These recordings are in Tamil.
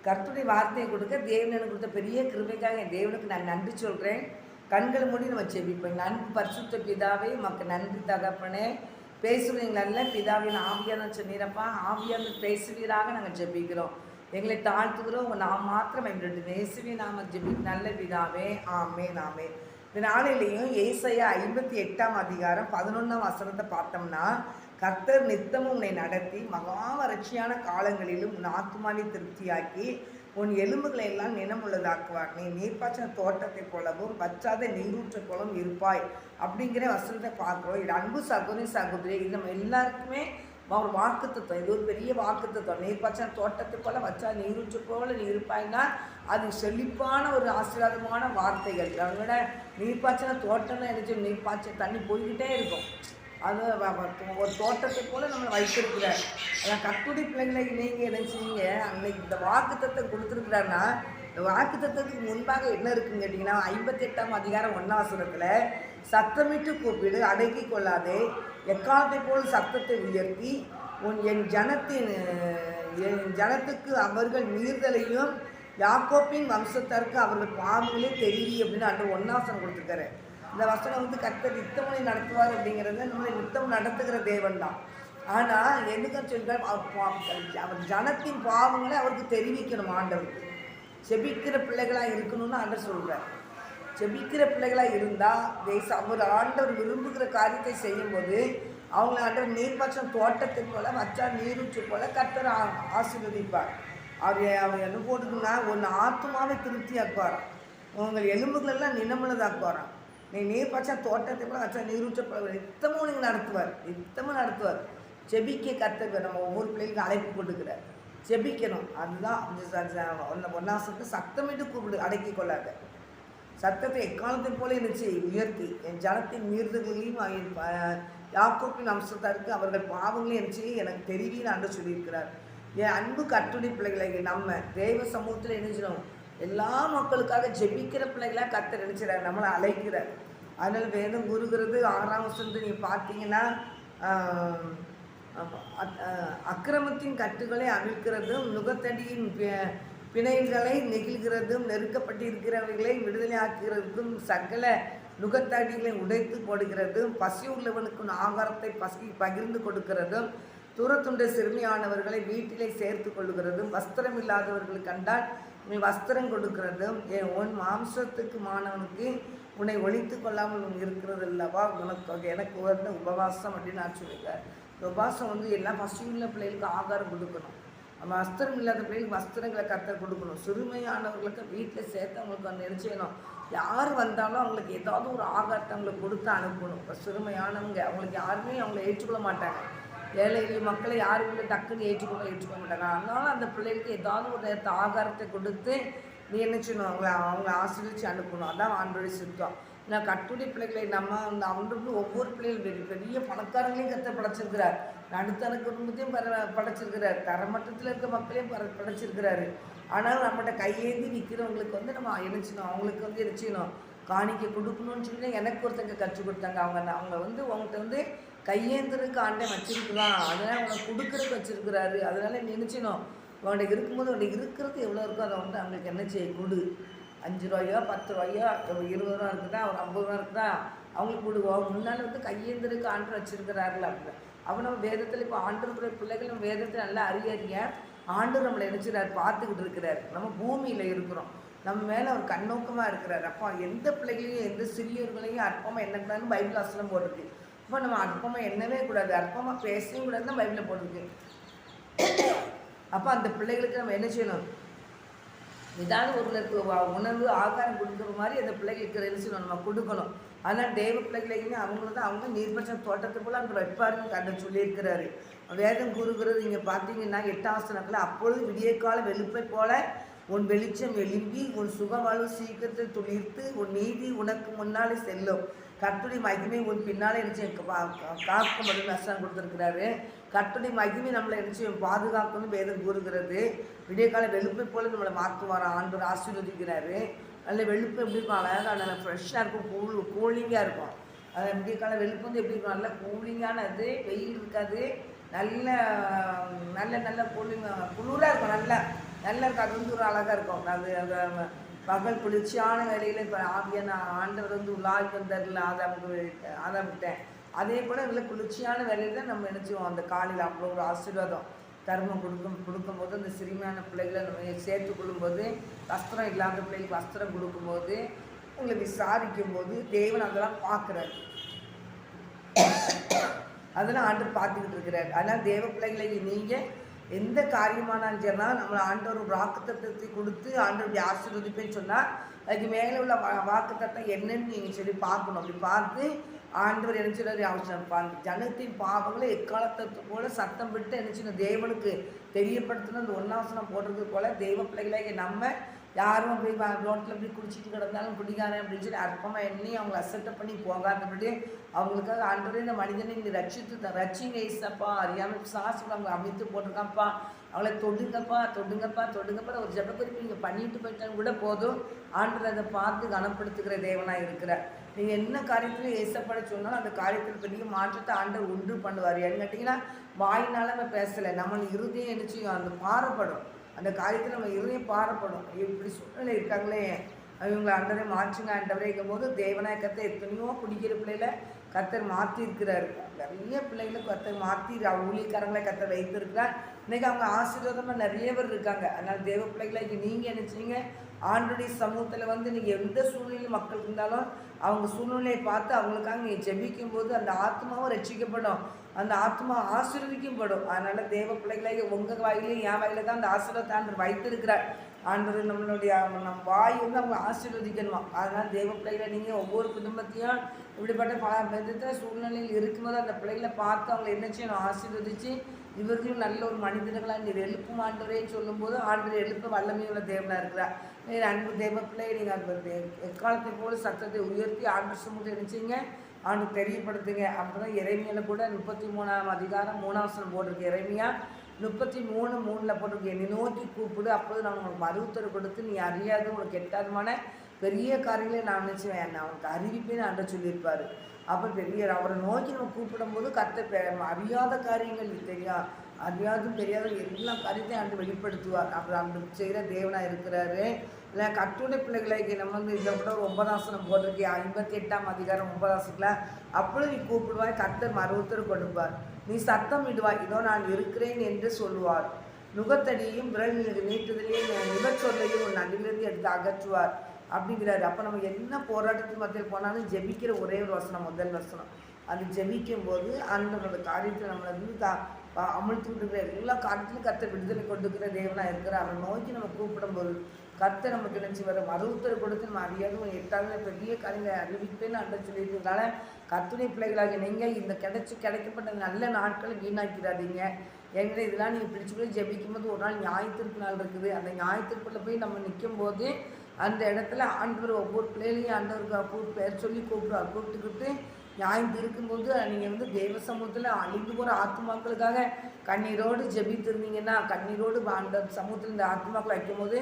கர்த்தருடைய வார்த்தையை கொடுக்க தேவன் எனக்கு கொடுத்த பெரிய கிருபைக்காக என் தேவனுக்கு நான் நன்றி சொல்கிறேன். கண்களை மூடி நம்ம செபிப்போம். நன்றி பரிசுத்த பிதாவே, உமக்கு நன்றி தகப்பனே. பேசுவீங்களல்ல பிதாவின் ஆவியான சொன்னீரப்பா, ஆவியான பேசுவீராக நாங்கள் ஜெபிக்கிறோம். எங்களை தாழ்த்துக்கிறோம். உங்கள் நாம் மாத்திரம் எங்களுடைய நேசுவே நாம ஜெபி நல்ல பிதாவே. ஆமேன் ஆமேன். இந்த நாளிலையும் ஏசாயா 58 அதிகாரம் 11 வசனத்தை பார்த்தோம்னா, கர்த்தர் நித்தமும் உன்னை நடத்தி மகா வறட்சியான காலங்களிலும் உன் ஆத்துமாவை திருப்தியாக்கி உன் எலும்புகளை எல்லாம் நினமுள்ளதாக்குவார். நீ நீர்ப்பாய்ச்சின தோட்டத்தை போலவும் வற்றாத நீரூற்றை போலவும் இருப்பாய் அப்படிங்கிற வசனத்தை பார்க்குறோம். இது அன்பு சகோதரி இது நம்ம எல்லாருக்குமே ஒரு வாக்குத்தத்தம். இது ஒரு பெரிய வாக்குத்தத்தம். நீர்ப்பாய்ச்சின தோட்டத்தை போல வச்சா நீரூற்று போல நீ இருப்பாய்னா அது செழிப்பான ஒரு ஆசீர்வாதமான வார்த்தைகள். அதோட நீர்ப்பாய்ச்சின தோட்டம்னு நினைச்சு நீர்ப்பாய்ச்ச தண்ணி போய்கிட்டே இருக்கும். அது ஒரு தோட்டத்தை போல் நம்மளை வைத்திருக்கிறார். அதான் கர்த்தருடைய பிள்ளைகளை நீங்கள் நினைச்சீங்க அன்னைக்கு இந்த வாக்குத்தத்தை கொடுத்துருக்குறாருன்னா, இந்த வாக்குத்தத்துக்கு முன்பாக என்ன இருக்குன்னு கேட்டிங்கன்னா, 58 அதிகாரம் 1 வசனத்தில் சத்தமிட்டு கூப்பிடு, அடக்கி கொள்ளாதே, எக்காலத்தை போல் சத்தத்தை உயர்த்தி என் ஜனத்துக்கு அவர்கள் மீறுதலையும் யாக்கோப்பின் வம்சத்தாருக்கு அவர்கள் பாவங்களே தெரிவி அப்படின்னு அன்று 1 வசனம் கொடுத்துருக்காரு. இந்த வசனம் கர்த்தர் நித்தமுனை நடத்துவார் அப்படிங்கிறது நம்மளை நித்தம் நடத்துகிற தேவன் தான். ஆனால் எதுக்கு சொல்கிறார், அவர் ஜனத்தின் பாவங்களை அவருக்கு தெரிவிக்கணும். ஆண்டவருக்கு செபிக்கிற பிள்ளைகளாக இருக்கணும்னு ஆண்டவர் சொல்கிறார். செபிக்கிற பிள்ளைகளாக இருந்தால் அவர் ஆண்டவர் விரும்புகிற காரியத்தை செய்யும்போது அவங்கள ஆண்டவர் நீர்ப்பாய்ச்சல் தோட்டத்தை போல வச்சா நீரூற்று போல கர்த்தர் ஆசீர்வதிப்பார். அவர் என்ன போட்டுக்குன்னா ஒன்று ஆத்துமாவை திருப்தியாக்குவாராம், உங்கள் எலும்புகளெல்லாம் நினமுள்ளதாக்குவாராம். நீ நீர்ப்பாய்ச்சா தோட்டத்தை போல வச்சா நீரூற்ற நித்தமும் நீங்கள் நடத்துவார். செபிக்க கர்த்தர் நம்ம ஒவ்வொரு பிள்ளைகளுக்கும் அழைப்பு கொடுக்குறார். செபிக்கணும். அதுதான் ஒன்னாசத்தை சத்தமிட்டு கூப்பிடு, அடக்கி கொள்ளாத. சத்தத்தை எக்காலத்தை போல இருந்துச்சு உயர்த்தி என் ஜனத்தின் மீறுதல்களையும் யாக்கோப்பின் அம்சத்தாருக்கு அவர்கள் பாவங்களையும் இருந்துச்சு எனக்கு தெரிவின்னு அன்று சொல்லியிருக்கிறார். என் அன்பு கர்த்தருடைய பிள்ளைகளை நம்ம தேவ சமூகத்தில் நினைச்சிடும். எல்லா மக்களுக்காக ஜெபிக்கிற பிள்ளைகளாக கர்த்தர் நினைச்சிடார், நம்மளை அழைக்கிறார். அதனால் வேதம் கூறுகிறது 6ஆம் வசனத்தை நீங்கள் பார்த்தீங்கன்னா, அக்கிரமத்தின் கட்டுகளை அவிழ்க்கிறதும் நுகத்தடியின் பிணைகளை நெகிழ்கிறதும் நெருக்கப்பட்டிருக்கிறவர்களை விடுதலை ஆக்குகிறதும் சகல நுகத்தடிகளை உடைத்து போடுகிறதும் பசி உள்ளவனுக்கு ஆகாரத்தை பகிர்ந்து கொடுக்கிறதும் தூரத்துண்ட சிறுமியானவர்களை வீட்டிலே சேர்த்து கொள்ளுகிறதும் வஸ்திரம் இல்லாதவர்கள் கண்டால் நீ வஸ்திரம் கொடுக்கிறதும் உன் மாம்சத்துக்கு மாணவனுக்கு உன்னை ஒழித்து கொள்ளாமல் இருக்கிறது அல்லவா எனக்கு உயர்ந்த உபவாசம் அப்படின்னு நான் சொல்லியிருக்கேன். உபவாசம் எல்லாம் பசியுள்ள பிள்ளைகளுக்கு ஆகாரம் கொடுக்கணும். வஸ்திரம் இல்லாத பிள்ளைகளுக்கு வஸ்திரங்களை கர்த்தர் கொடுக்கணும். சிறுமையானவர்களுக்கு வீட்டில் சேர்த்து அவங்களுக்கு நினைச்சணும். யார் வந்தாலும் அவங்களுக்கு ஏதாவது ஒரு ஆகாரத்தை அவங்களுக்கு கொடுத்து அனுப்பணும். இப்போ சிறுமையானவங்க அவங்களுக்கு யாருமே அவங்கள ஏற்றுக்கொள்ள மாட்டாங்க. ஏழை எளிய மக்களை யாருமே டக்குன்னு ஏற்றுக்கொள்ள மாட்டாங்க. அதனால அந்த பிள்ளைகளுக்கு ஏதாவது ஒரு நேரத்தை ஆகாரத்தை கொடுத்து நீ என்ன செய்யணும், அவங்க ஆசீர்வதித்து அனுப்பணும். அதான் ஆண்டோடைய சித்தம். நான் கர்த்தருடைய பிள்ளைகளை நம்ம அந்த அவங்களுக்கு ஒவ்வொரு பிள்ளைகள் பெரிய பணக்காரங்களையும் கர்த்தர் படைச்சிருக்கிறார், நடுத்தர குடும்பத்தையும் படைச்சிருக்கிறார், தரமட்டத்தில் இருக்க மக்களையும் படைச்சிருக்கிறாரு. ஆனாலும் நம்மகிட்ட கையேந்தி நிற்கிறவங்களுக்கு நம்ம என்ன செய்யணும், அவங்களுக்கு என்ன செய்யணும், காணிக்க கொடுக்கணும்னு சொல்லி எனக்கு ஒருத்தங்க கற்றுக் கொடுத்தாங்க. அவங்க உங்கள்கிட்ட கையேந்திரக்கு ஆண்டை வச்சிருக்கிறான், அதனால் உனக்கு கொடுக்குறதுக்கு வச்சிருக்கிறாரு. அதனால நினைச்சினோம் உங்கள்கிட்ட இருக்கும்போது உங்கள்கிட்ட இருக்கிறது எவ்வளோ இருக்கோ அதை அவங்களுக்கு என்ன செய்ய கொடு. 5 ரூபாயோ 10 ரூபாயோ 20 ரூபா இருக்குதா, ஒரு 50 ரூபா இருக்குதா, அவங்களுக்கு கொடுவோம். முன்னால் கையேந்திரக்கு ஆண்டு வச்சிருக்கிறார்கள் அப்படின்னு. அப்போ நம்ம வேதத்தில் இப்போ ஆண்டவருடைய பிள்ளைகள் நம்ம வேதத்தில் நல்லா அறிய ஆண்டு நம்மளை நினைச்சிடாரு, பார்த்துக்கிட்டு இருக்கிறார். நம்ம பூமியில் இருக்கிறோம், நம்ம மேலே ஒரு கண்ணோக்கமாக இருக்கிறார். அப்போ எந்த பிள்ளைகளையும் எந்த சிறியவர்களையும் அற்பமாக எண்ணக்கூடாதுன்னு பைபிள் வசனம் போட்டிருக்கு. இப்போ நம்ம அற்பமாக எண்ணவே கூடாது, அற்பமாக பேசவும் கூடாதுன்னு பைபிளில் போட்டிருக்கு. அப்போ அந்த பிள்ளைகளுக்கு நம்ம என்ன செய்யணும், ஏதாவது ஒரு உணவு ஆகாரம் கொடுக்குற மாதிரி அந்த பிள்ளைகளுக்கு என்ன செய்யணும், நம்ம கொடுக்கணும். அதனால் தேவ பிள்ளைகளையுமே அவங்க நீர்ப்பாய்ச்சல் தோட்டத்தை போல் அங்கே வைப்பாருன்னு கண்டு சொல்லியிருக்கிறாரு. வேதம் கூறுகிறது இங்கே பார்த்தீங்கன்னா 8ஆம் வசனத்தில் அப்பொழுது விடியற்கால வெளுப்பை போல உன் வெளிச்சம் எழும்பி உன் சுகவாழ்வு சீக்கிரத்தில் துளிர்த்து உன் நீதி உனக்கு முன்னாலே செல்லும், கர்த்தருடைய மகிமை உன் பின்னாலே காக்கும் அப்படின்னு வசனம் கொடுத்துருக்கிறாரு. கர்த்தருடைய மகிமை நம்மளை பாதுகாக்கணும்னு வேதம் கூறுகிறது. விடியற்கால வெளுப்பை போல நம்மளை மாற்றுவார், ஆண்டவர் ஆசீர்வதிக்கிறாரு. நல்ல வெளுப்பு எப்படி இருக்கும், அழகாக நல்லா ஃப்ரெஷ்ஷாக இருக்கும், கூலிங்காக இருக்கும். அது விடியற்கால வெளுப்பு எப்படி இருக்கும், நல்லா கூலிங்கானது, வெயில் இருக்காது, நல்ல நல்ல நல்ல குளிராக இருக்கும். நல்லா நல்லா இருக்கும். அது வந்து ஒரு அழகாக இருக்கும். அது பகல் குளிர்ச்சியான வேலையில் இப்போ ஆவியான ஆண்டவர் வந்து உலாவி வந்தார்ல ஆதாம்கிட்ட, அதே போல் இதில் குளிர்ச்சியான வேலையில் தான் நம்ம நினச்சிவோம். அந்த காலையில் அவ்வளோ ஒரு ஆசீர்வாதம் தர்மம் கொடுக்கும்போது, அந்த சிறுமியான பிள்ளைகளை நம்ம சேர்த்து கொள்ளும்போது, வஸ்திரம் இல்லாத பிள்ளைகளுக்கு வஸ்திரம் கொடுக்கும்போது, உங்களை விசாரிக்கும் போது தேவன் அதெல்லாம் பார்க்குறாரு. அதெல்லாம் ஆண்டவர் பார்த்துக்கிட்டு இருக்கிறார். அதனால் தேவ பிள்ளைகளை நீங்கள் எந்த காரியமானாலும் சொன்னால் நம்மளை ஆண்டவர் ஒரு வாக்குத்தத்தத்தை கொடுத்து ஆண்டவருடைய ஆசீர்வதிப்பேன்னு சொன்னால் அதுக்கு மேலே உள்ள வாக்குத்தத்தம் என்னன்னு நீங்கள் சொல்லி பார்க்கணும். அப்படி பார்த்து ஆண்டவர் என்ன சொல்றாரு, அவசரம் ஜனத்தின் பாவங்களை எக்காலத்தத்து போல சத்தம் விட்டு என்ன செய்யணும், தேவனுக்கு தெரியப்படுத்தணும். அந்த ஒன்னாவசனம் போடுறது போல தெய்வ பிள்ளைகளாக நம்ம யாரும் அப்படி ரோட்டில் அப்படி குடிச்சிட்டு கிடந்தாலும் குடிக்காரன் அப்படின்னு சொல்லி அற்பமாக எண்ணி அவங்களை அசட்டப் பண்ணி போகாதபடி அவங்களுக்காக ஆண்டவரே இந்த மனிதனை இங்கே ரட்சிங்க ஏசப்பா, அறியாமல் சாஸ்திரம் அவங்க அமைத்து போட்டிருக்காப்பா, அவளை தொடுங்கப்பா ஒரு ஜபக்குறிப்பு நீங்கள் பண்ணிட்டு போயிட்டாலும் கூட போதும். ஆண்டவர் அதை பார்த்து கனப்படுத்துகிற தேவனாக இருக்கிறார். நீங்கள் என்ன காரியத்தில் ஏசப்பட சொன்னாலும் அந்த காரியத்தில் பெரிய மாற்றத்தை ஆண்டவர் உண்டு பண்ணுவார். ஏன்னு கேட்டிங்கன்னா வாயினால நம்ம பேசலை, நம்ம இறுதியும் என்ன செய்யும், அந்த பாரப்படும். அந்த காரியத்தில் நம்ம இருதயம் பாரப்படும். இப்படி சூழ்நிலை இருக்காங்களே, இவங்களை ஆண்டவரை மாற்றுங்க ஆண்டவரைக்கும் போது தேவநாயகத்தை எத்தனையோ குடிக்கிற பிள்ளையில கர்த்தர் மாற்றி இருக்கிறாரு. நிறைய பிள்ளைகளை கர்த்தர் மாற்றி ஊழியக்காரங்களை கர்த்தர் வைத்திருக்கிறார். இன்றைக்கி அவங்க ஆசீர்வாதமாக நிறைய பேர் இருக்காங்க. அதனால் தேவ பிள்ளைகளை நீங்கள் என்ன செய்யுங்க, ஆண்டவருடைய சமூகத்தில் வந்து நீங்கள் எந்த சூழ்நிலையில் மக்கள் இருந்தாலும் அவங்க சூழ்நிலையை பார்த்து அவங்களுக்காக நீங்கள் ஜெபிக்கும் போது அந்த ஆத்மாவும் ரட்சிக்கப்படும், அந்த ஆத்மா ஆசீர்வதிக்கப்படும். அதனால் தேவ பிள்ளைகளை உங்கள் வாயிலையும் என் வாயில தான் அந்த ஆசீர்வாதத்தை ஆண்டவர் வைத்திருக்கிறார். ஆண்டவர் நம்மளுடைய நம் வாய் வந்து அவங்க ஆசீர்வதிக்கணுமா. அதனால் தேவ பிள்ளைகளை நீங்கள் ஒவ்வொரு குடும்பத்தையும் இப்படிப்பட்ட சூழ்நிலையில் இருக்கும்போது அந்த பிள்ளைகளை பார்த்து அவங்களை என்ன செய்யணும், ஆசீர்வதித்து இவர்களும் நல்ல ஒரு மனிதர்களாக நீர் எழுப்பும் ஆண்டவரேன்னு சொல்லும்போது ஆண்டவர் எழுப்ப வல்லமையுள்ள தேவனாக இருக்கிறார். அன்பு தேவ பிள்ளையை நீங்கள் அந்த எக்காலத்தை போல சத்தத்தை உயர்த்தி ஆண்டு சமூகத்தை நினச்சிங்க ஆண்டு தெரியப்படுத்துங்க. அப்போ தான் இறைமையில் கூட 33ஆம் அதிகாரம் 3ஆம் வசனம் போட்டிருக்கு. இறைமையா 33:3 போட்டிருக்கு, என்னை நோக்கி கூப்பிடு, அப்போது நான் உங்களுக்கு மறுத்தரை கொடுத்து நீ அறியாத உங்களுக்கு எட்டாதமான பெரிய காரியங்களை நான் நினச்சுவேன், நான் அவனுக்கு அறிவிப்பேன்னு ஆண்ட சொல்லியிருப்பார். அப்போ பெரிய அவரை நோக்கி நம்ம கூப்பிடும்போது அறியாத காரியங்கள் அறியாதும் தெரியாத எல்லா காரியத்தையும் ஆண்டு வெளிப்படுத்துவார். அப்புறம் அந்த செய்கிற தேவனாக இருக்கிறாரு. இல்லை கட்டுரை பிள்ளைகளை நம்ம வந்து இதை கூட ஒரு 9ஆம் வசனம் போட்டிருக்கு, 58ஆம் அதிகாரம் 9ஆம் வசனத்தில் அப்பொழுது நீ கூப்பிடுவாய் கர்த்தர் மறுத்தர் கொடுப்பார், நீ சத்தம் இடுவாய் இதோ நான் இருக்கிறேன் என்று சொல்லுவார், நுகத்தடியையும் விரல் நீட்டுதலையும் நிகழ்ச்சொல்லையும் உன் நடுவிலிருந்து எடுத்து அகற்றுவார் அப்படிங்கிறாரு. அப்போ நம்ம என்ன போராட்டத்துக்கு மத்தியில் போனாலும் ஜெபிக்கிற ஒரே ஒரு வசனம், முதல் வசனம். அது ஜெபிக்கும் போது அந்த காரியத்தில் நம்மளை வந்து அமிழ்த்து விடுகிற எல்லா காரியத்திலும் கர்த்தர் விடுதலை கொடுக்குற தேவனாக இருக்கிற அவரை நோக்கி நம்ம கூப்பிடும்போது கர்த்தர் நமக்கு நினச்சி வர மருத்துவர் கொடுத்து நம்ம அறியாத எட்டாவது பெரிய காரியங்களை அறிவிப்பேன்னு அண்ட சொல்லியிருக்கிறதுனால கர்த்தருடைய பிள்ளைகளாக நீங்கள் இந்த கிடைக்கப்பட்ட நல்ல நாட்களை வீணாக்கிறாதீங்க. எங்களை இதெல்லாம் நீங்கள் பிடிச்சி போய் ஜெபிக்கும் போது ஒரு நாள் ஞாயிற்றுக்கு நாள் இருக்குது. அந்த ஞாயிற்றுக்குள்ளே போய் நம்ம நிற்கும் போது அந்த இடத்துல ஆண்டவர் ஒவ்வொரு பிள்ளைகளையும் ஆண்டவருக்கு பேர் சொல்லி கூப்பிட்டுக்கிட்டு ஞாயிற்று இருக்கும்போது நீங்கள் வந்து தேவ சமூகத்தில் அழிந்து போகிற ஆத்மாக்களுக்காக கண்ணீரோடு ஜெபித்திருந்தீங்கன்னா, கண்ணீரோடு அந்த சமூகத்தில் இந்த ஆத்மாக்களை வைக்கும்போது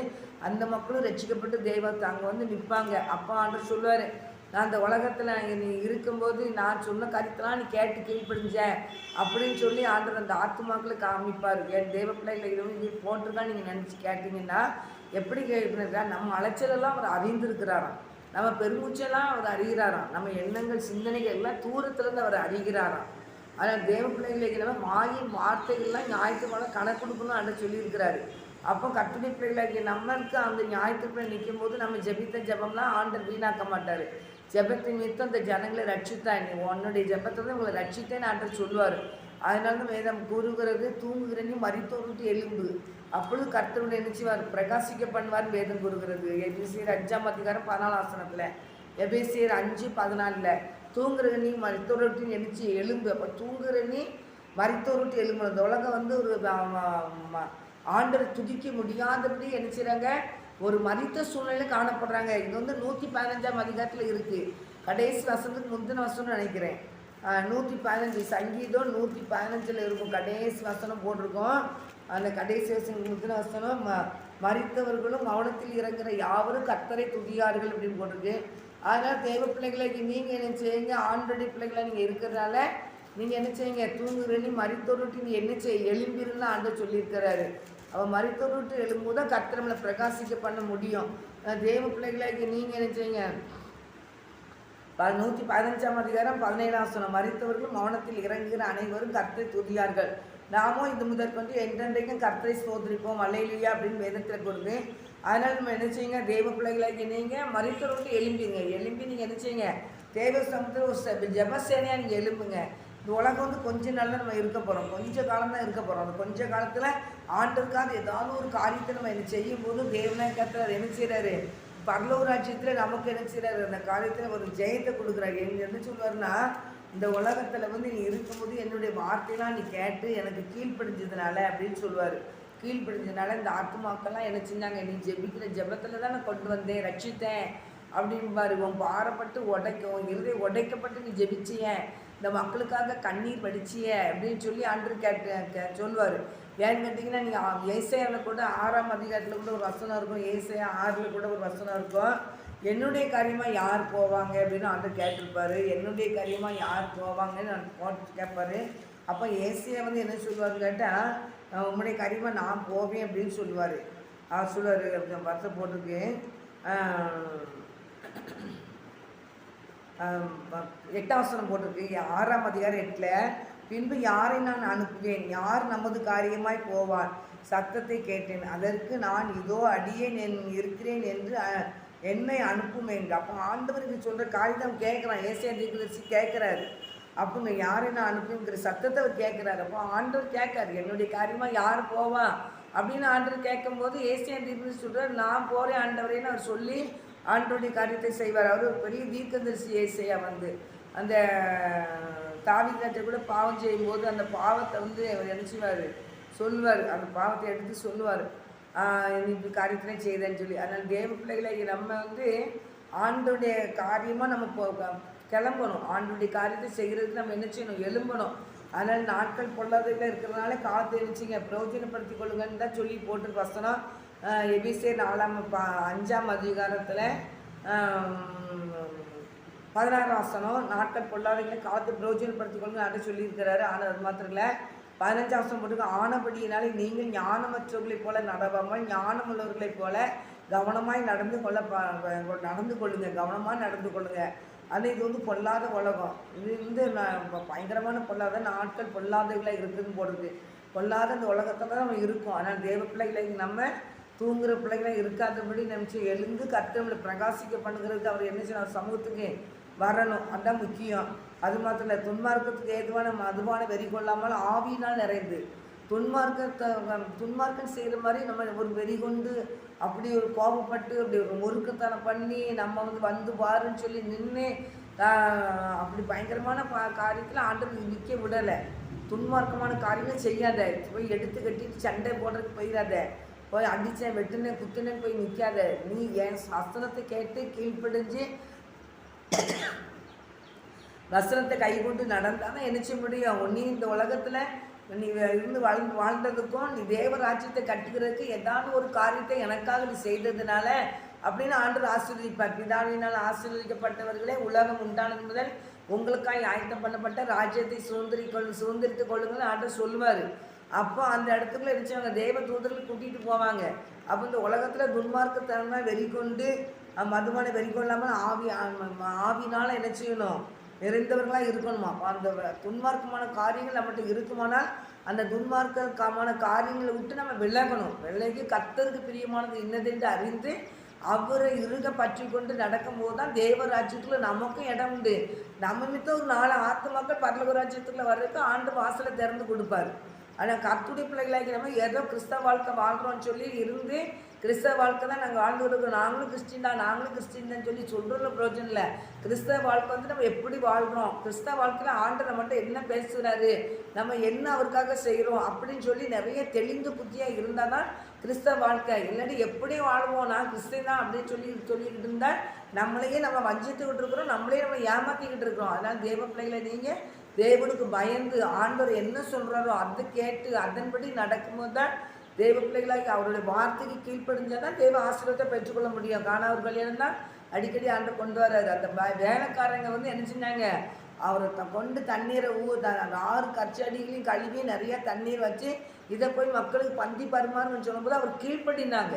அந்த மக்களும் ரட்சிக்கப்பட்டு தெய்வத்தை அங்கே வந்து நிற்பாங்க. அப்போ ஆண்டவர் சொல்லுவார், நான் அந்த உலகத்தில் நீ இருக்கும்போது நான் சொன்ன கருத்தெல்லாம் நீ கேட்டு கீழ்ப்படிஞ்ச அப்படின்னு சொல்லி ஆண்டவர் அந்த ஆத்மாக்களை காமிப்பார். என் தேவ பிள்ளைகளை இது போட்டிருக்கா நீங்கள் நினச்சி கேட்டிங்கன்னா எப்படி கேட்குறதா, நம்ம அலைச்சலெல்லாம் அவர் அறிந்திருக்கிறாராம், நம்ம பெருமூச்செல்லாம் அவர் அறிகிறாராம், நம்ம எண்ணங்கள் சிந்தனைகள் எல்லாம் தூரத்துலேருந்து அவர் அறிகிறாராம். ஆனால் தேவ பிள்ளைகளுக்கு நம்ம மாயின் வார்த்தைகள்லாம் ஞாயிற்றுக்கிழமை கணக்கு கொடுக்கணும் அன்று சொல்லியிருக்கிறாரு. அப்போ கட்டுரை பிள்ளைகளுக்கு நம்மளுக்கு அந்த ஞாயிற்றுக்கிழமை நிற்கும் போது நம்ம ஜெபித்த ஜெபம்லாம் ஆண்டவர் வீணாக்க மாட்டார். ஜெபத்தின் நிமித்தம் அந்த ஜனங்களை ரட்சித்தான், நீ உன்னுடைய ஜெபத்தை தான் உங்களை ரட்சித்தேன்னு ஆண்டவர் சொல்லுவார். அதனால தான் வேதம் கூறுகிறது, தூங்குகிறனி மரித்தோருட்டு எலும்பு அப்பொழுது கர்த்தருடைய நிச்சயவார் பிரகாசிக்க பண்ணுவார் வேதம் கூறுகிறது. எபேசியர் 5ஆம் அதிகாரம் 14ஆம் வசனத்தில், எபேசியர் 5:14 தூங்குறனி மரித்தோருட்டின் எழுச்சி எலும்பு. அப்போ தூங்குறனி மரித்தோருட்டு எலும்பு. அந்த உலகம் வந்து ஒரு ஆண்டரை துதிக்க முடியாதபடி என்ன செய்கிறாங்க, ஒரு மரித்த சூழ்நிலையில் காணப்படுறாங்க. இது வந்து 115ஆம் அதிகாரத்தில் இருக்குது. கடைசி வசனத்துக்கு முந்தின வசனம்னு நினைக்கிறேன். 115 சங்கீதம் 115 இருக்கும். கடைசி வசனம் போட்டிருக்கோம். அந்த கடைசி வசனம் முந்தின வசனம், மரித்தவர்களும் மௌனத்தில் இறங்குற யாவரும் கர்த்தரை துதியார்கள் அப்படின்னு போட்டிருக்கு. அதனால் தேவ பிள்ளைகளுக்கு நீங்கள் என்ன செய்யுங்க, ஆண்டோடைய பிள்ளைகளை நீங்கள் இருக்கிறதுனால நீங்கள் என்ன செய்யுங்க, தூங்குறனி மரித்தோருட்டு நீ என்ன செய்ய எலும்பிருன்னு ஆண்டு சொல்லியிருக்கிறாரு. அவன் மரித்தோர் விட்டு எழும்போது தான் கர்த்தர் நம்மளை பிரகாசிக்க பண்ண முடியும். தேவ பிள்ளைகளாகி நீங்கள் என்ன செய்யுங்க, 115ஆம் அதிகாரம் 17ஆம் வசனம், மரித்தவர்கள் மௌனத்தில் இறங்குகிற அனைவரும் கர்த்தரை துதியார்கள், நாமும் இது முதற்கொண்டு என்றென்றைக்கும் கர்த்தரை ஸ்தோத்திரிப்போம் அல்லேலூயா அப்படின்னு வேதத்தில் கொடுங்க. அதனால் நம்ம என்ன செய்யுங்க, தேவ பிள்ளைகளாகி நீங்கள் மரித்தவரை விட்டு எழும்பி நீங்கள் என்ன செய்யுங்க, தேவ சமூகத்தில் ஒரு ஜெபசேனையாக நீங்கள் எழும்புங்க. இந்த உலகம் வந்து கொஞ்ச நாள் தான் நம்ம இருக்க போகிறோம், கொஞ்ச காலம் தான் இருக்க போகிறோம். அந்த கொஞ்ச காலத்தில் ஆண்டருக்காக ஏதாவது ஒரு காரியத்தை நம்ம என்ன செய்யும் போது தேவனாக கர்த்தர் என்ன செய்கிறாரு, பரலோக ராஜ்யத்தில் நமக்கு என்ன செய்கிறாரு, அந்த காரியத்தில் ஒரு ஜெயத்தை கொடுக்குறாரு. என்ன சொல்லுவாருன்னா, இந்த உலகத்தில் வந்து நீ இருக்கும்போது என்னுடைய வார்த்தையெல்லாம் நீ கேட்டு எனக்கு கீழ்ப்படிஞ்சதுனால அப்படின்னு சொல்லுவார். கீழ்ப்படிஞ்சதுனால இந்த ஆத்மாக்கெல்லாம் என்ன செஞ்சாங்க, நீ ஜெபிக்கிற ஜெபத்தில் தான் நான் கொண்டு வந்தேன், ரட்சித்தேன் அப்படின்பாரு. உன் பாரப்பட்டு உன் இருதயம் உடைக்கப்பட்டு நீ ஜெபிச்சிய, இந்த மக்களுக்காக கண்ணீர் வடிச்சிய அப்படின்னு சொல்லி ஆண்டவர் சொல்லுவார். ஏன்னு கேட்டிங்கன்னா, நீங்கள் ஏசாயாவில் கூட 6ஆம் அதிகாரத்தில் கூட ஒரு வசனம் இருக்கும், ஏசாயா 6ல் கூட ஒரு வசனம் இருக்கும், என்னுடைய காரியமாக யார் போவாங்க அப்படின்னு ஆண்டவர் கேட்டிருப்பார். என்னுடைய காரியமாக யார் போவாங்கன்னு நான் போட்டு கேட்பார். அப்போ ஏசாயா வந்து என்ன சொல்லுவார்னு கேட்டால், உங்களுடைய காரியமாக நான் போவேன் அப்படின்னு சொல்லுவார். சொல்லுவார், வருஷம் போட்டிருக்கு 8ஆம் வசனம் போட்டிருக்கு, 6ஆம் அதிகாரம் 8ல், பின்பு யாரை நான் அனுப்புவேன், யார் நமது காரியமாய் போவான், சத்தத்தை கேட்டேன், அதற்கு நான் இதோ அடியேன் இருக்கிறேன் என்று என்னை அனுப்பும் என்று. அப்போ ஆண்டவருக்கு சொல்கிற காரியம் கேட்குறான், ஏசாயா தீர்க்கதரிசி கேட்குறாரு. அப்போ யாரை நான் அனுப்புங்கிற சத்தத்தை அவர் கேட்குறாரு. அப்போ ஆண்டவர் கேட்காரு, என்னுடைய காரியமாக யார் போவா அப்படின்னு ஆண்டவர் கேட்கும்போது ஏசாயா தீர்க்கதரிசி சொல்கிறார், நான் போகிறேன் ஆண்டவரேன்னு அவர் சொல்லி ஆண்டவருடைய காரியத்தை செய்வார். அவர் ஒரு பெரிய தீர்க்கதரிசி ஏசாயா வந்து அந்த தாவீது கூட பாவம் செய்யும்போது அந்த பாவத்தை வந்து அவர் என்ன செய்வார், சொல்லுவார், அந்த பாவத்தை எடுத்து சொல்லுவார், இப்படி காரியத்திலே செய்தேன்னு சொல்லி. அதனால் தேவ பிள்ளைகளை நம்ம வந்து ஆண்டோடைய காரியமாக நம்ம கிளம்பணும். ஆண்டோடைய காரியத்தை செய்கிறதுக்கு நம்ம என்ன செய்யணும், எழும்பணும். அதனால் நாட்கள் பொல்லாததில் இருக்கிறதுனால காலத்தை நினச்சிங்க பிரயோஜனப்படுத்தி கொள்ளுங்கன்னு தான் சொல்லி போட்டு வசனம். எபிசேர் 5ஆம் அதிகாரத்தில் 16ஆம் வசனம், நாட்கள் பொல்லாதவங்களை காலத்தை பிரயோஜனப்படுத்தி கொள்ளுங்க அதை சொல்லியிருக்கிறாரு. ஆனால் அது மாத்திரம் இல்லை, 15ஆம் வசனம் போட்டுக்க, ஆனபடியினாலே நீங்கள் ஞானமற்றவர்களைப் போல நடவாமல் ஞானமுள்ளவர்களைப் போல கவனமாய் நடந்து கொள்ளுங்க, கவனமாக நடந்து கொள்ளுங்க. ஆனால் இது வந்து பொல்லாத உலகம், இது வந்து பயங்கரமான பொல்லாத நாட்கள் பொல்லாதவர்களாக இருக்குதுன்னு போடுறது. பொல்லாத இந்த உலகத்தில் நம்ம இருக்கோம். ஆனால் தேவ பிள்ளைகளை நம்ம தூங்குகிற பிள்ளைகளாக இருக்காதபடி நினச்சி எழுந்து கர்த்தரை பிரகாசிக்க பண்ணுகிறதுக்கு அவர் என்ன செய்யணும், சமூகத்துக்கு வரணும். அதுதான் முக்கியம். அது மாத்திரம் இல்லை, துன்மார்க்கத்துக்கு ஏதுவான மதுவான வெறி கொள்ளாமல் ஆவியினால் நிறைந்து துன்மார்க்கம் செய்கிற மாதிரி நம்ம ஒரு வெறி கொண்டு அப்படி ஒரு கோபப்பட்டு அப்படி ஒரு முறுக்குத்தனம் பண்ணி நம்ம வந்து பாருன்னு சொல்லி நின்று அப்படி பயங்கரமான காரியத்தில் ஆண்டவர் நிற்க விடலை. துன்மார்க்கமான காரியங்கள் செய்யாத, போய் எடுத்து கட்டிட்டு சண்டை போடுறதுக்கு போயிடாத, போய் அடித்தேன் வெட்டுனேன் குத்துனேன்னு போய் நிற்காத. நீ என் வசனத்தை கேட்டு கீழ்ப்படிஞ்சு வசனத்தை கை கொண்டு நடந்தால் என்ன செய்ய முடியும். நீ இந்த உலகத்தில் நீ இருந்து வாழ்ந்ததுக்கும் நீ தேவராஜ்யத்தை கட்டுக்கிறதுக்கு ஏதாவது ஒரு காரியத்தை எனக்காக நீ செய்ததுனால அப்படின்னு ஆண்டவர் ஆசீர்வதிப்பார். பிதாவினால் ஆசீர்வதிக்கப்பட்டவர்களே, உலகம் உண்டானது முதல் உங்களுக்காக ஆயத்தம் பண்ணப்பட்ட ராஜ்யத்தை சுதந்திரித்து கொள்ளுங்கள்னு ஆண்டவர் சொல்லுவார். அப்போ அந்த இடத்துக்குள்ள இருந்துச்சவங்க தேவ தூதர்கள் கூட்டிகிட்டு போவாங்க. அப்போ இந்த உலகத்தில் துன்மார்க்கத்தனமாக வெறி கொண்டு மதுமான வெறி கொள்ளாமல் ஆவினால் என்ன செய்யணும், நிறைந்தவர்களாக இருக்கணுமா. அப்போ அந்த துன்மார்க்கமான காரியங்கள் நம்மகிட்ட இருக்குமானால் அந்த துன்மார்க்கமான காரியங்களை விட்டு நம்ம விலகணும். விலகி கர்த்தருக்கு பிரியமானது இன்னதென்று அறிந்து அவரை இருக பற்றி கொண்டு நடக்கும்போது தான் தேவராஜ்யத்துக்குள்ள நமக்கும் இடம் உண்டு. நம்ம மித்த ஒரு 4 ஆத்மாக்கள் பரலோக ராஜ்யத்துக்குள்ள வர்றதுக்கு ஆண்டு வாசலை திறந்து கொடுப்பாரு. ஆனால் கர்த்தருடைய பிள்ளைகளாகி நம்ம ஏதோ கிறிஸ்தவ வாழ்க்கை வாழ்கிறோன்னு சொல்லி இருந்து கிறிஸ்தவ வாழ்க்கை தான் நாங்கள் வாழ்ந்து கொடுக்குறோம், நாங்களும் கிறிஸ்டின் தான் சொல்லி சொல்கிறதுல பிரயோஜனம் இல்லை. கிறிஸ்தவ வாழ்க்கை வந்து நம்ம எப்படி வாழ்கிறோம், கிறிஸ்தவ வாழ்க்கையில் ஆண்டு நம்மகிட்ட என்ன பேசுகிறாரு, நம்ம என்ன அவருக்காக செய்கிறோம் அப்படின்னு சொல்லி நிறைய தெளிந்து புத்தியாக இருந்தால் தான் கிறிஸ்தவ வாழ்க்கை. இல்லாட்டி எப்படி வாழ்வோம், நான் கிறிஸ்தவன் தான் அப்படின்னு சொல்லிக்கிட்டு இருந்தால் நம்மளையே நம்ம வஞ்சித்துக்கிட்டு இருக்கிறோம், நம்மளே நம்ம ஏமாற்றிக்கிட்டு இருக்கிறோம். அதனால் தேவ பிள்ளைகளை நீங்கள் தேவனுக்கு பயந்து ஆண்டவர் என்ன சொல்கிறாரோ அதை கேட்டு அதன்படி நடக்கும்போது தான் தேவ பிள்ளைகளாகி அவருடைய வார்த்தைக்கு கீழ்ப்படிஞ்சால் தான் தேவ ஆசீர்வாதத்தை பெற்றுக்கொள்ள முடியும். காணாவர் கல்யாணம் தான் அடிக்கடி ஆண்டவர் கொண்டு வர்றாரு. அந்த வேலைக்காரங்க வந்து என்ன செஞ்சாங்க, அவரை கொண்டு தண்ணீரை 6 கச்சடிகளையும் கழுவி நிறைய தண்ணீர் வச்சு இதை போய் மக்களுக்கு பந்தி பரிமாறுன்னு சொல்லும்போது அவர் கீழ்ப்படினாங்க.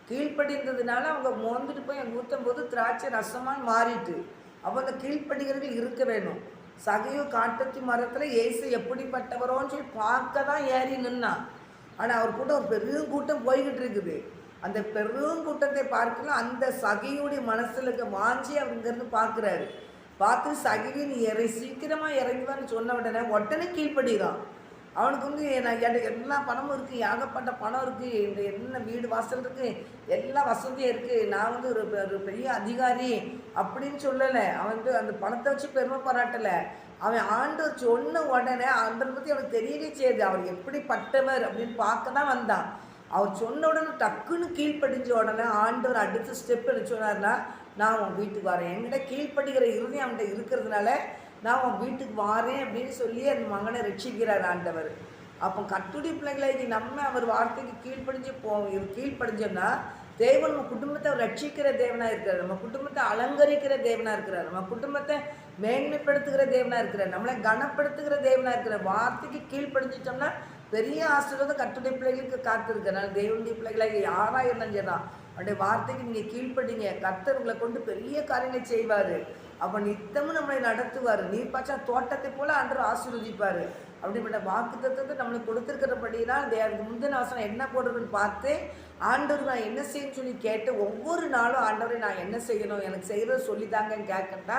கீழ்ப்படிந்ததுனால அவங்க மோந்துட்டு போய் அங்கே ஊற்றும் போது திராட்சை ரசமாக மாறிட்டு. அப்போ அந்த கீழ்ப்படிகிறவர்கள் இருக்க வேணும். சகையு காட்டத்தி மரத்தில் இயேசு எப்படிப்பட்டவரோன்னு சொல்லி பார்க்க தான் ஏறி நின்னான். ஆனால் அவர் கூட ஒரு பெரும் கூட்டம் போய்கிட்டு இருக்குது. அந்த பெரும் கூட்டத்தை பார்க்கலாம் அந்த சகையுடைய மனசில் இருக்க வாஞ்சி அவருங்கிறது பார்க்குறாரு. பார்த்து சகையை நீ சீக்கிரமாக இறங்குவான்னு சொன்ன உடனே கீழ்ப்படிதான். அவனுக்கு வந்து நான் எல்லா பணமும் இருக்குது, ஏகப்பட்ட பணம் இருக்குது, இந்த என்ன வீடு வாசல் இருக்குது, எல்லா வசதியும் இருக்குது, நான் வந்து ஒரு பெரிய அதிகாரி அப்படின்னு சொல்லலை. அவன் வந்து அந்த பணத்தை வச்சு பெருமை பாராட்டலை. அவன் ஆண்டவர் சொன்ன உடனே ஆண்டவர் பற்றி அவனுக்கு தெரியவே செய்யுது. அவர் எப்படிப்பட்டவர் அப்படின்னு பார்க்க தான் வந்தான். அவர் சொன்ன உடனே டக்குன்னு கீழ்ப்படிஞ்ச உடனே ஆண்டவர் அடுத்த ஸ்டெப் என்ன சொன்னார்னா, நான் உன் வீட்டுக்கு வரேன். என்கிட்ட கீழ்ப்படுகிற இறுதியும் அவன்கிட்ட இருக்கிறதுனால நான் உன் வீட்டுக்கு வாரேன் அப்படின்னு சொல்லி அந்த மகனை ரட்சிக்கிறார் ஆண்டவர். அப்போ கர்த்தருடைய பிள்ளைகளை நம்ம அவர் வார்த்தைக்கு கீழ்ப்படிஞ்சோம்னா தேவன் நம்ம குடும்பத்தை அவர் ரட்சிக்கிற தேவனாக இருக்கிறார், நம்ம குடும்பத்தை அலங்கரிக்கிற தேவனாக இருக்கிறார், நம்ம குடும்பத்தை மேன்மைப்படுத்துகிற தேவனாக இருக்கிறார், நம்மளை கனப்படுத்துகிற தேவனாக இருக்கிறார். வார்த்தைக்கு கீழ்ப்படிஞ்சிட்டோம்னா பெரிய ஆசீர்வாதம் கர்த்தருடைய பிள்ளைகளுக்கு காத்திருக்கிறனால தேவனுடைய பிள்ளைகளை யாராக இருந்தாலும் சரிதான் அவருடைய வார்த்தைக்கு நீங்கள் கீழ்ப்படிங்க. கர்த்தர் உங்களை கொண்டு பெரிய காரியங்களை செய்வார். அப்போ நித்தமும் நம்மளை நடத்துவார். நீர் பாய்ச்சா தோட்டத்தை போல ஆண்டவர் ஆசீர்வதிப்பார். அப்படிப்பட்ட வாக்கு தத்துவத்தை நம்மளுக்கு கொடுத்துருக்கிறபடினா அதுக்கு முந்தின அவசரம் என்ன போடுறதுன்னு பார்த்து ஆண்டவர் நான் என்ன செய்யணும்னு சொல்லி கேட்டு ஒவ்வொரு நாளும் ஆண்டவரை நான் என்ன செய்யணும் எனக்கு செய்கிறது சொல்லித்தாங்கன்னு கேட்கட்டா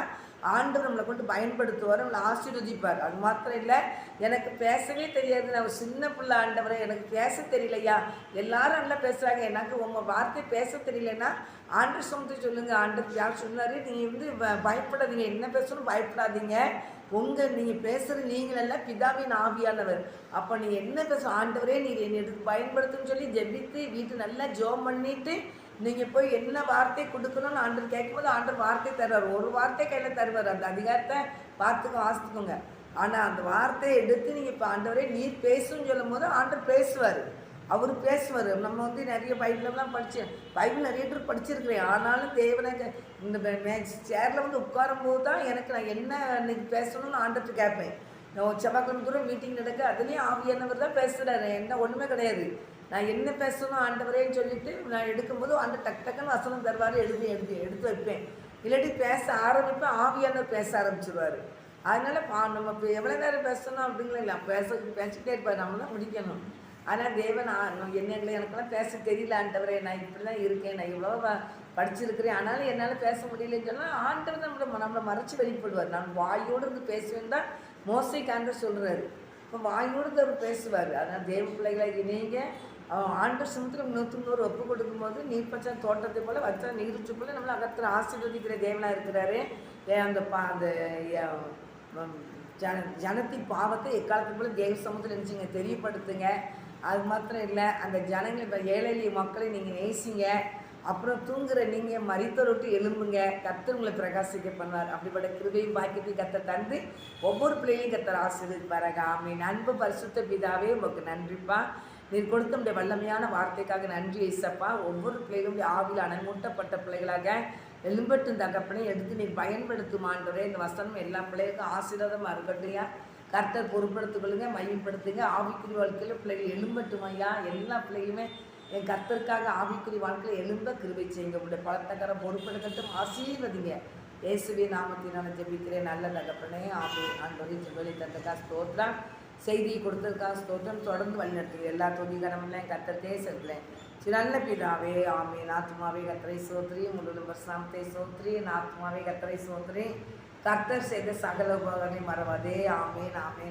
ஆண்டவர் நம்மளை கொண்டு பயன்படுத்துவார், நம்மளை ஆசீர்வதிப்பார். அது மாத்திரம் இல்லை, எனக்கு பேசவே தெரியாது, நான் ஒரு சின்ன பிள்ளை ஆண்டவரை எனக்கு பேச தெரியலையா, எல்லாரும் நல்லா பேசுகிறாங்க, எனக்கு உங்கள் வார்த்தை பேச தெரியலன்னா ஆண்டவர் சொன்னதை சொல்லுங்கள். ஆண்டவர் யார் சொன்னார், நீங்கள் வந்து பயப்படாதீங்க, என்ன பேசணும் பயப்படாதீங்க, நீங்கள் பேசுகிற நீங்களெல்லாம் பிதாவின் ஆவியானவர். அப்போ நீங்கள் என்ன பேசணும் ஆண்டவரே நீங்கள் என்னை எடுத்து பயன்படுத்துன்னு சொல்லி ஜெபித்து வீட்டு நல்லா ஜோம் பண்ணிவிட்டு நீங்கள் போய் என்ன வார்த்தை கொடுக்கணும்னு ஆண்டவர் கேட்கும்போது ஆண்டவர் வார்த்தை தருவார். ஒரு வார்த்தை கையில் தருவார், அந்த அதிகாரத்தை வாசித்துக்கோங்க. ஆனால் அந்த வார்த்தையை எடுத்து நீங்கள் இப்போ ஆண்டவரே நீர் பேசுன்னு சொல்லும் போது ஆண்டவர் பேசுவார், அவர் பேசுவார். நம்ம வந்து நிறைய பைபிளெல்லாம் பைபிள் நிறைய பேர் படிச்சிருக்கிறேன். ஆனாலும் தேவனை இந்த சேரில் வந்து உட்காரும் போது தான் எனக்கு நான் என்ன இன்னைக்கு பேசணும்னு ஆண்டர்கிட்ட கேட்பேன். நான் செவ்வாய்க்கிழமை தூரம் மீட்டிங் நடக்க அதுலேயும் ஆவியானவர் தான் பேசுகிறாரு, என்ன ஒன்றுமே கிடையாது. நான் என்ன பேசணும் ஆண்டவரேன்னு சொல்லிட்டு நான் எடுக்கும்போது அந்த டக்குன்னு வசனம் தருவார், எடுத்து வைப்பேன். இல்லாட்டி பேச ஆரம்பிப்பேன், ஆவியானவர் பேச ஆரம்பிச்சிருவார். அதனால் நம்ம இப்போ எவ்வளோ நேரம் பேசணும் அப்படிங்களா இல்லை, பேசிக்கிட்டே இருப்பார், நம்ம தான் முடிக்கணும். ஆனால் தேவன் எனக்கெல்லாம் பேச தெரியல ஆண்டவரே, நான் இப்படிலாம் இருக்கேன், நான் இவ்வளோ படிச்சிருக்கிறேன், ஆனாலும் என்னால் பேச முடியலன்னு சொன்னால் ஆண்டவர் நம்மளை மறைச்சி வெளிப்படுவார். நான் வாயோடு இருந்து பேசுவேன் தான் மோசைக்கு ஆண்டவர் சொல்கிறாரு. இப்போ வாயோடு அவர் பேசுவார். அதனால் தேவ பிள்ளைகளை நீங்கள் ஆண்டவர் சமுத்திரம் 100 ஒப்பு கொடுக்கும்போது நீர் பச்சா தோட்டத்தை போல் வச்சா நீருச்சு போல் நம்மளை அகத்தில் ஆசீர்வதிக்கிற தேவனாக இருக்கிறாரு. அந்த ஜனத்தின் பாவத்தை எக்காலத்துக்கு போல் தேவ சமுத்திரம் நினச்சிங்க தெரியப்படுத்துங்க. அது மாத்திரம் இல்லை, அந்த ஜனங்கள் இப்போ ஏழை மக்களை நீங்கள் நேசிங்க. அப்புறம் தூங்குற நீங்கள் மரித்தொருட்டு எழும்புங்க, கர்த்தர் உங்களை பிரகாசிக்க பண்ணுவார். அப்படிப்பட்ட கிருபையும் பாக்கியத்தையும் கர்த்தர் தந்து ஒவ்வொரு பிள்ளைகளையும் கர்த்தர் ஆசீர்வதிப்பாராக. ஆமென். அன்பு பரிசுத்த பிதாவே உங்களுக்கு நன்றிப்பா, நீர் கொடுத்த உடைய வல்லமையான வார்த்தைக்காக நன்றி ஏசப்பா. ஒவ்வொரு பிள்ளைகளும் ஆவியில் அனமூட்டப்பட்ட பிள்ளைகளாக எழும்பட்டும் தகப்பனை எடுத்து நீர் பயன்படுத்தும் ஆண்டவரே. இந்த வசனம் எல்லா பிள்ளைகளுக்கும் ஆசீர்வாதமாக இருக்கட்டையா, கர்த்தர் பொறுப்படுத்திக் கொள்ளுங்க, மையப்படுத்துங்க. ஆவிக்குரிய வாழ்க்கையில் பிள்ளைகள் எழும்பட்டும் ஐயா. எல்லா பிள்ளைகளுமே என் கர்த்தருக்காக ஆவிக்குரிய வாழ்க்கையில் எழும்ப கிருபை செய்யுங்க. உங்களுடைய பலத்தக்கரம் பொறுப்பெடுக்கட்டும், ஆசீர்வதிங்க. இயேசுவே நாமத்தினால ஜெபிக்கிறேன் நல்ல தகப்பனே. ஆண்டவரே ஜெபலை தந்தக்கா ஸ்தோத்திரம், செய்தியை கொடுத்ததுக்காக ஸ்தோத்திரம். தொடர்ந்து வழிநடத்துங்க. எல்லா தொதிகரமெல்லாம் கர்த்தர்க்கே செல்கிறேன். நல்ல பிதாவே ஆமென். ஆத்மாவே கர்த்தரை சோத்திரி, முழு பரிசுத்தத்தை சோத்திரி, ஆத்மாவே கர்த்தரை சோத்திரி. கர்த்தர் செய்த சகல உபகாரங்களை மறவாதே. ஆமென் ஆமென்.